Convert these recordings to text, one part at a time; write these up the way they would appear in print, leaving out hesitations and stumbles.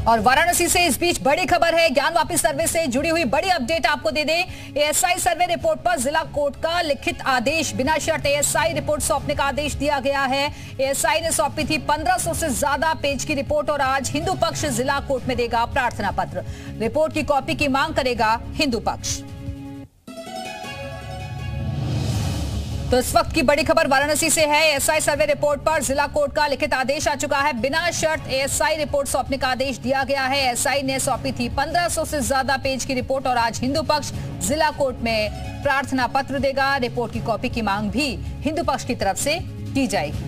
और वाराणसी से इस बीच बड़ी खबर है। ज्ञानवापी सर्वे से जुड़ी हुई बड़ी अपडेट आपको दे दें। एएसआई सर्वे रिपोर्ट पर जिला कोर्ट का लिखित आदेश, बिना शर्त एएसआई रिपोर्ट सौंपने का आदेश दिया गया है। एएसआई ने सौंपी थी 1500 से ज्यादा पेज की रिपोर्ट और आज हिंदू पक्ष जिला कोर्ट में देगा प्रार्थना पत्र। रिपोर्ट की कॉपी की मांग करेगा हिंदू पक्ष। तो इस वक्त की बड़ी खबर वाराणसी से है। एएसआई सर्वे रिपोर्ट पर जिला कोर्ट का लिखित आदेश आ चुका है। बिना शर्त एएसआई रिपोर्ट सौंपने का आदेश दिया गया है। एएसआई ने सौंपी थी 1500 से ज्यादा पेज की रिपोर्ट और आज हिंदू पक्ष जिला कोर्ट में प्रार्थना पत्र देगा। रिपोर्ट की कॉपी की मांग भी हिंदू पक्ष की तरफ से की जाएगी।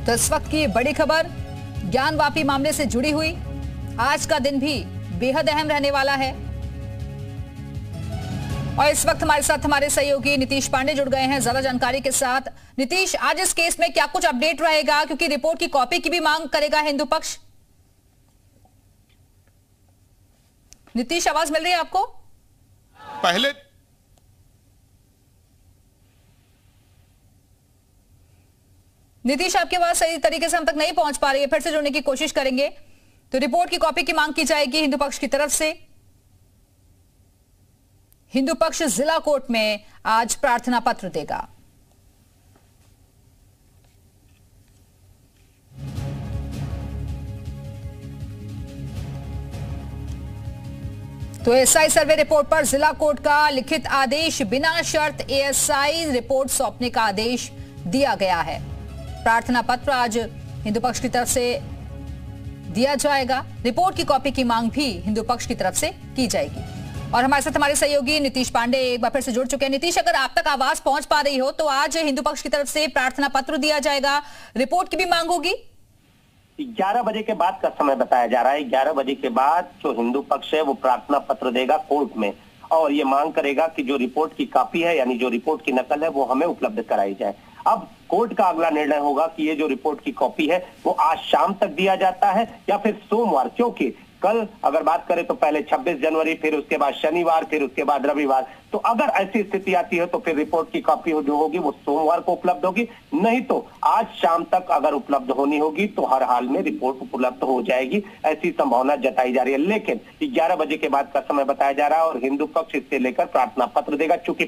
तो इस वक्त की बड़ी खबर ज्ञानवापी मामले से जुड़ी हुई। आज का दिन भी बेहद अहम रहने वाला है और इस वक्त हमारे साथ हमारे सहयोगी नीतीश पांडे जुड़ गए हैं ज्यादा जानकारी के साथ। नीतीश, आज इस केस में क्या कुछ अपडेट रहेगा, क्योंकि रिपोर्ट की कॉपी की भी मांग करेगा हिंदू पक्ष। नीतीश, आवाज मिल रही है आपको? पहले नीतीश, आपकी आवाज सही तरीके से हम तक नहीं पहुंच पा रही है, फिर से जुड़ने की कोशिश करेंगे। तो रिपोर्ट की कॉपी की मांग की जाएगी हिंदू पक्ष की तरफ से। हिंदू पक्ष जिला कोर्ट में आज प्रार्थना पत्र देगा। तो एएसआई सर्वे रिपोर्ट पर जिला कोर्ट का लिखित आदेश, बिना शर्त एएसआई रिपोर्ट सौंपने का आदेश दिया गया है। प्रार्थना पत्र आज हिंदू पक्ष की तरफ से दिया जाएगा। रिपोर्ट की कॉपी की मांग भी हिंदू पक्ष की तरफ से की जाएगी। और हमारे साथ हमारे सहयोगी नीतीश पांडे एक बार फिर से जुड़ चुके हैं। नीतीश, अगर आप तक आवाज पहुंच पा रही हो तो आज हिंदू पक्ष की तरफ से प्रार्थना पत्र दिया जाएगा, रिपोर्ट की भी मांग होगी। 11 बजे के बाद का समय बताया जा रहा है। 11 बजे के बाद जो हिंदू पक्ष है वो प्रार्थना पत्र देगा कोर्ट में और ये मांग करेगा कि जो रिपोर्ट की कॉपी है यानी जो रिपोर्ट की नकल है वो हमें उपलब्ध कराई जाए। अब कोर्ट का अगला निर्णय होगा कि ये जो रिपोर्ट की कॉपी है वो आज शाम तक दिया जाता है या फिर सोमवार, क्योंकि कल अगर बात करें तो पहले 26 जनवरी, फिर उसके बाद शनिवार, फिर उसके बाद रविवार। तो अगर ऐसी स्थिति आती है तो फिर रिपोर्ट की कॉपी जो होगी वो सोमवार को उपलब्ध होगी, नहीं तो आज शाम तक अगर उपलब्ध होनी होगी तो हर हाल में रिपोर्ट उपलब्ध हो जाएगी, ऐसी संभावना जताई जा रही है। लेकिन 11 बजे के बाद का समय बताया जा रहा है और हिंदू पक्ष इससे लेकर प्रार्थना पत्र देगा। चूंकि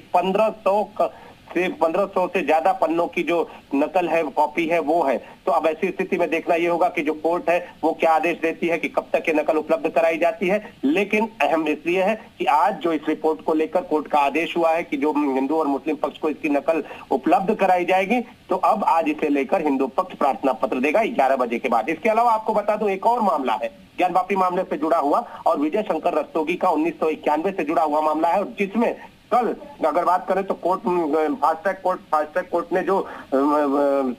1500 से ज्यादा पन्नों की जो नकल है, कॉपी है वो है, तो अब ऐसी स्थिति में देखना ये होगा कि जो कोर्ट है वो क्या आदेश देती है कि कब तक ये नकल उपलब्ध कराई जाती है। लेकिन अहम इसलिए है कि आज जो इस रिपोर्ट को लेकर कोर्ट का आदेश हुआ है कि जो हिंदू और मुस्लिम पक्ष को इसकी नकल उपलब्ध कराई जाएगी, तो अब आज इसे लेकर हिंदू पक्ष प्रार्थना पत्र देगा 11 बजे के बाद। इसके अलावा आपको बता दूं एक और मामला है ज्ञानवापी मामले से जुड़ा हुआ और विजय शंकर रस्तोगी का 1991 से जुड़ा हुआ मामला है, और जिसमें कल अगर बात करें तो कोर्ट फास्ट ट्रैक कोर्ट ने जो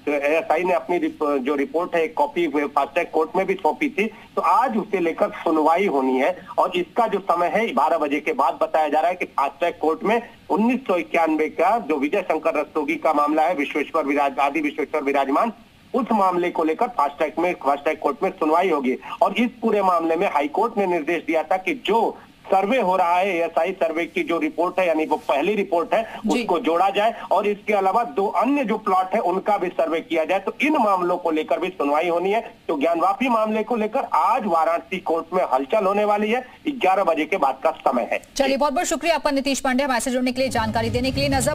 एएसआई ने अपनी जो रिपोर्ट है एक कॉपी फास्ट ट्रैक कोर्ट में भी सौंपी थी, तो आज उसे लेकर सुनवाई होनी है और इसका जो समय है 12 बजे के बाद बताया जा रहा है कि फास्ट ट्रैक कोर्ट में 1991 का जो विजय शंकर रस्तोगी का मामला है, आदि विश्वेश्वर विराजमान, उस मामले को लेकर फास्ट ट्रैक कोर्ट में सुनवाई होगी। और इस पूरे मामले में हाईकोर्ट ने निर्देश दिया था कि जो सर्वे हो रहा है एएसआई सर्वे की जो रिपोर्ट है यानी वो पहली रिपोर्ट है उसको जोड़ा जाए और इसके अलावा 2 अन्य जो प्लॉट है उनका भी सर्वे किया जाए। तो इन मामलों को लेकर भी सुनवाई होनी है। तो ज्ञानवापी मामले को लेकर आज वाराणसी कोर्ट में हलचल होने वाली है। 11 बजे के बाद का समय है। चलिए, बहुत बहुत शुक्रिया आपका नीतीश पांडे, हमारे से जुड़ने के लिए, जानकारी देने के लिए। नजर